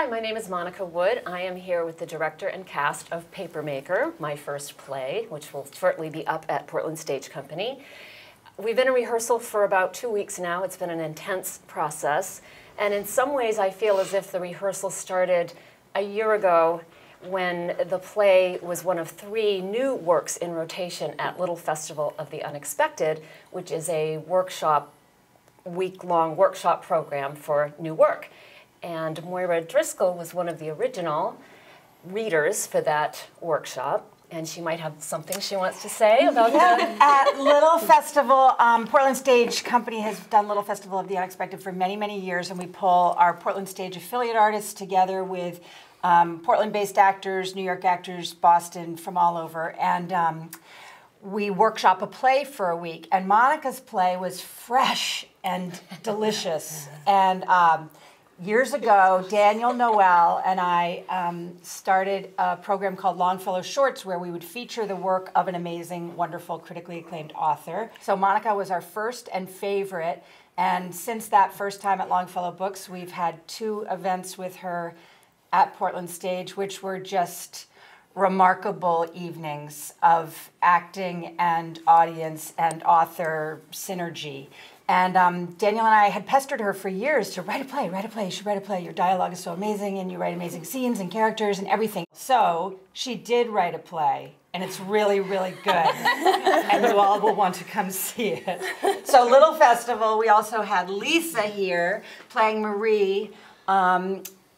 Hi, my name is Monica Wood. I am here with the director and cast of Papermaker, my first play, which will shortly be up at Portland Stage Company. We've been in rehearsal for about 2 weeks now. It's been an intense process. And in some ways, I feel as if the rehearsal started a year ago when the play was one of 3 new works in rotation at Little Festival of the Unexpected, which is a workshop, week-long workshop program for new work. And Moira Driscoll was one of the original readers for that workshop, and she might have something she wants to say about that. At Little Festival, Portland Stage Company has done Little Festival of the Unexpected for many, many years, and we pull our Portland Stage affiliate artists together with Portland-based actors, New York actors, Boston, from all over, and we workshop a play for a week. And Monica's play was fresh and delicious, and years ago, Daniel Noel and I started a program called Longfellow Shorts where we would feature the work of an amazing, wonderful, critically acclaimed author. So Monica was our first and favorite, and since that first time at Longfellow Books, we've had 2 events with her at Portland Stage, which were just remarkable evenings of acting and audience and author synergy. And Daniel and I had pestered her for years to write a play, you should write a play. Your dialogue is so amazing, and you write amazing scenes and characters and everything. So she did write a play, and it's really, really good. And you all will want to come see it. So Little Festival, we also had Lisa here playing Marie.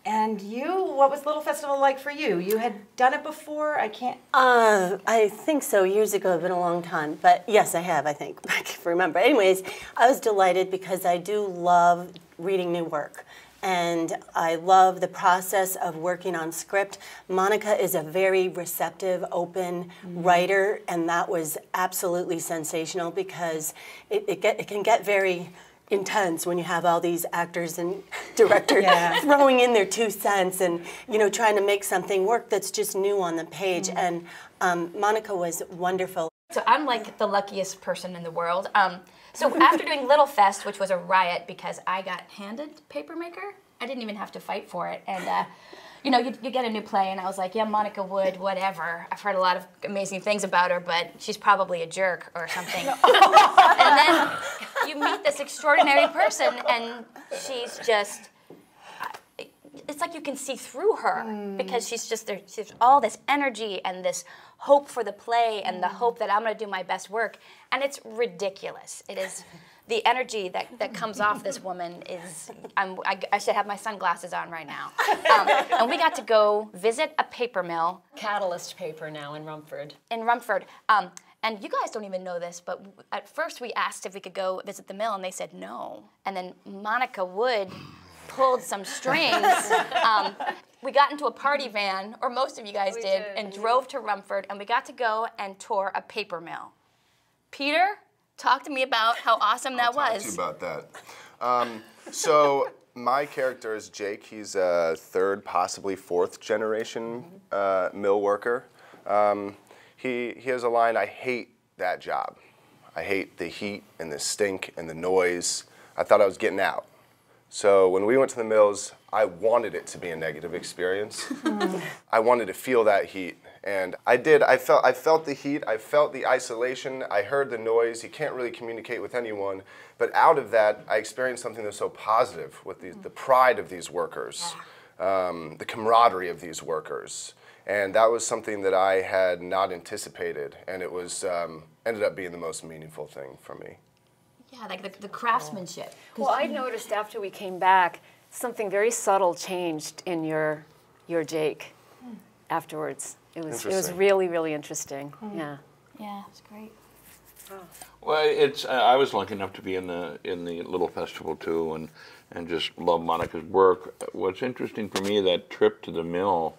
And you, what was Little Festival like for you? You had done it before? I can't... I think so. Years ago. It's been a long time. But yes, I have, I think. I can remember. Anyways, I was delighted because I do love reading new work. And I love the process of working on script. Monica is a very receptive, open writer, and that was absolutely sensational because it can get very intense when you have all these actors and directors throwing in their 2 cents and, you know, trying to make something work that's just new on the page. And Monica was wonderful. So I'm like the luckiest person in the world. So after doing Little Fest, which was a riot because I got handed Papermaker, I didn't even have to fight for it. And you know, you get a new play, and I was like, yeah, Monica Wood, whatever. I've heard a lot of amazing things about her, but she's probably a jerk or something. And then you meet this extraordinary person, and she's just, it's like you can see through her because she's just, she's all this energy and this hope for the play and the hope that I'm going to do my best work. And it's ridiculous. It is. The energy that comes off this woman is, I should have my sunglasses on right now. And we got to go visit a paper mill. Catalyst Paper now in Rumford. In Rumford. And you guys don't even know this, but at first we asked if we could go visit the mill, and they said no. And then Monica Wood pulled some strings. We got into a party van, or most of you guys did, and drove to Rumford, and we got to go and tour a paper mill. Peter? Talk to me about how awesome that was. I'll talk to you about that. So my character is Jake. He's a 3rd, possibly 4th generation mill worker. He has a line, I hate that job. I hate the heat and the stink and the noise. I thought I was getting out. So when we went to the mills, I wanted it to be a negative experience. I wanted to feel that heat. And I did. I felt the heat. I felt the isolation. I heard the noise. You can't really communicate with anyone. But out of that, I experienced something that's so positive with the pride of these workers, the camaraderie of these workers. And that was something that I had not anticipated. And it was ended up being the most meaningful thing for me. Yeah, like the craftsmanship. Well, I noticed after we came back, something very subtle changed in your Jake afterwards. It was really, really interesting. Yeah. Yeah, it's great. Oh. Well, I was lucky enough to be in the Little Festival too, and just love Monica's work. What's interesting for me, that trip to the mill,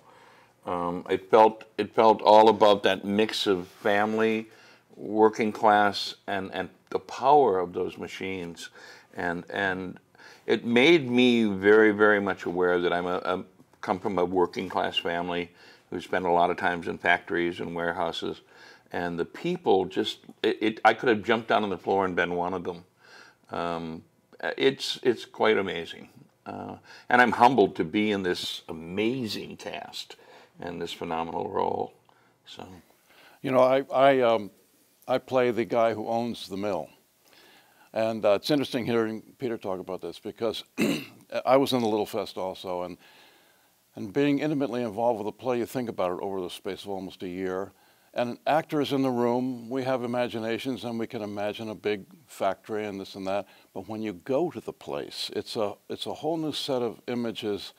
it felt all about that mix of family, working class, and the power of those machines, and it made me very, very much aware that I come from a working class family who spent a lot of times in factories and warehouses, and the people just, I could have jumped down on the floor and been one of them. It's quite amazing. And I'm humbled to be in this amazing cast and this phenomenal role. So, you know, I play the guy who owns the mill. And it's interesting hearing Peter talk about this because I was in the Little Fest also, and being intimately involved with the play, you think about it over the space of almost a year. And actors in the room, we have imaginations and we can imagine a big factory and this and that. But when you go to the place, it's a whole new set of images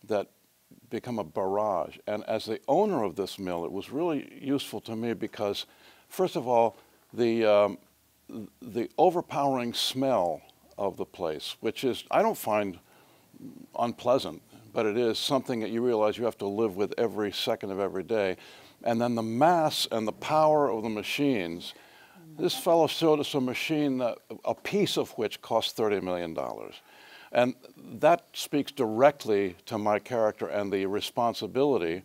that become a barrage. And as the owner of this mill, it was really useful to me because, first of all, the overpowering smell of the place, which is, I don't find unpleasant, but it is something that you realize you have to live with every second of every day. And then the mass and the power of the machines. This fellow showed us a machine, a piece of which cost $30 million. And that speaks directly to my character and the responsibility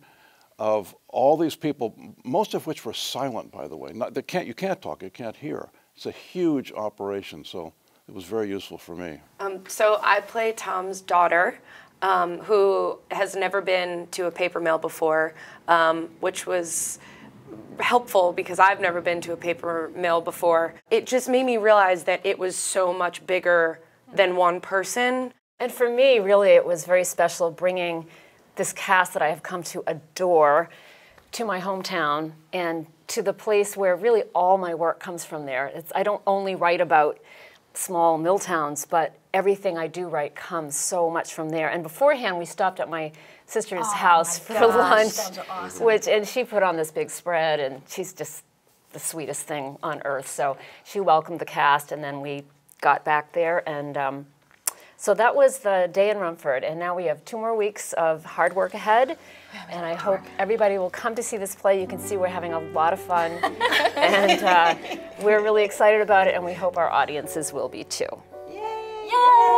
of all these people, most of which were silent, by the way. You can't talk, you can't hear. It's a huge operation, so it was very useful for me. So I play Tom's daughter, who has never been to a paper mill before, which was helpful because I've never been to a paper mill before. It just made me realize that it was so much bigger than one person. And for me, really, it was very special bringing this cast that I have come to adore to my hometown and to the place where really all my work comes from there. I don't only write about small mill towns, but everything I do write comes so much from there. And beforehand, we stopped at my sister's house for lunch, awesome. and she put on this big spread, and she's just the sweetest thing on earth. So she welcomed the cast, and then we got back there, and so that was the day in Rumford. And now we have 2 more weeks of hard work ahead, and I hope everybody will come to see this play. You can see we're having a lot of fun, and we're really excited about it, and we hope our audiences will be too. Yay!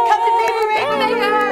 Come to Papermaker!